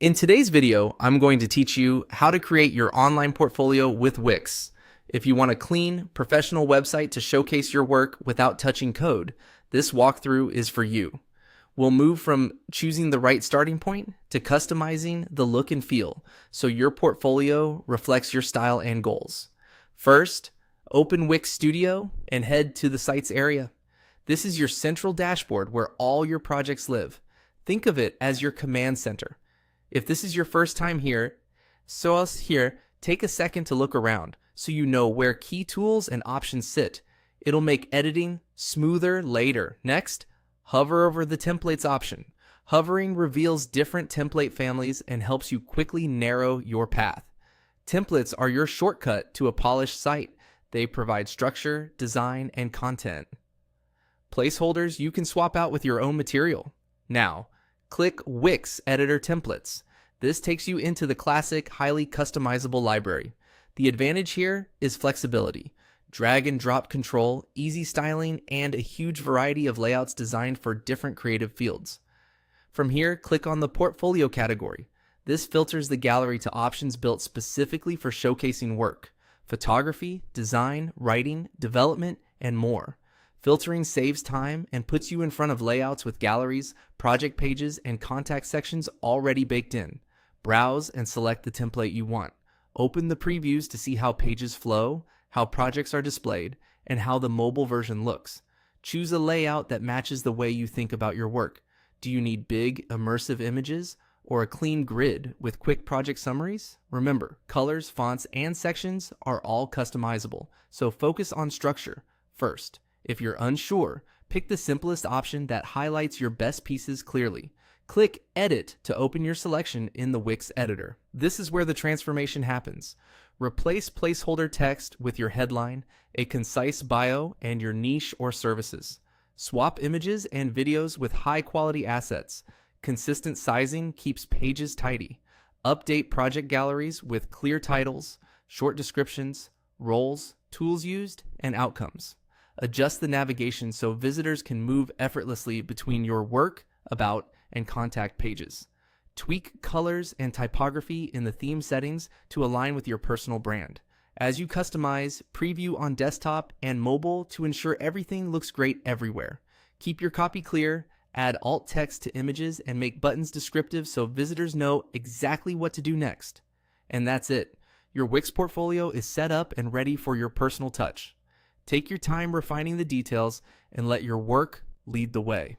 In today's video, I'm going to teach you how to create your online portfolio with Wix. If you want a clean, professional website to showcase your work without touching code, this walkthrough is for you. We'll move from choosing the right starting point to customizing the look and feel so your portfolio reflects your style and goals. First, open Wix Studio and head to the site's area. This is your central dashboard where all your projects live. Think of it as your command center. If this is your first time here, take a second to look around so you know where key tools and options sit. It'll make editing smoother later. Next, hover over the templates option. Hovering reveals different template families and helps you quickly narrow your path. Templates are your shortcut to a polished site. They provide structure, design, and content. Placeholders you can swap out with your own material. Now, click Wix Editor Templates. This takes you into the classic, highly customizable library. The advantage here is flexibility. Drag and drop control, easy styling, and a huge variety of layouts designed for different creative fields. From here, click on the Portfolio category. This filters the gallery to options built specifically for showcasing work: photography, design, writing, development, and more. Filtering saves time and puts you in front of layouts with galleries, project pages, and contact sections already baked in. Browse and select the template you want. Open the previews to see how pages flow, how projects are displayed, and how the mobile version looks. Choose a layout that matches the way you think about your work. Do you need big, immersive images or a clean grid with quick project summaries? Remember, colors, fonts, and sections are all customizable, so focus on structure first. If you're unsure, pick the simplest option that highlights your best pieces clearly. Click Edit to open your selection in the Wix editor. This is where the transformation happens. Replace placeholder text with your headline, a concise bio, and your niche or services. Swap images and videos with high-quality assets. Consistent sizing keeps pages tidy. Update project galleries with clear titles, short descriptions, roles, tools used, and outcomes. Adjust the navigation so visitors can move effortlessly between your work, about, and contact pages. Tweak colors and typography in the theme settings to align with your personal brand. As you customize, preview on desktop and mobile to ensure everything looks great everywhere. Keep your copy clear, add alt text to images, and make buttons descriptive so visitors know exactly what to do next. And that's it. Your Wix portfolio is set up and ready for your personal touch. Take your time refining the details and let your work lead the way.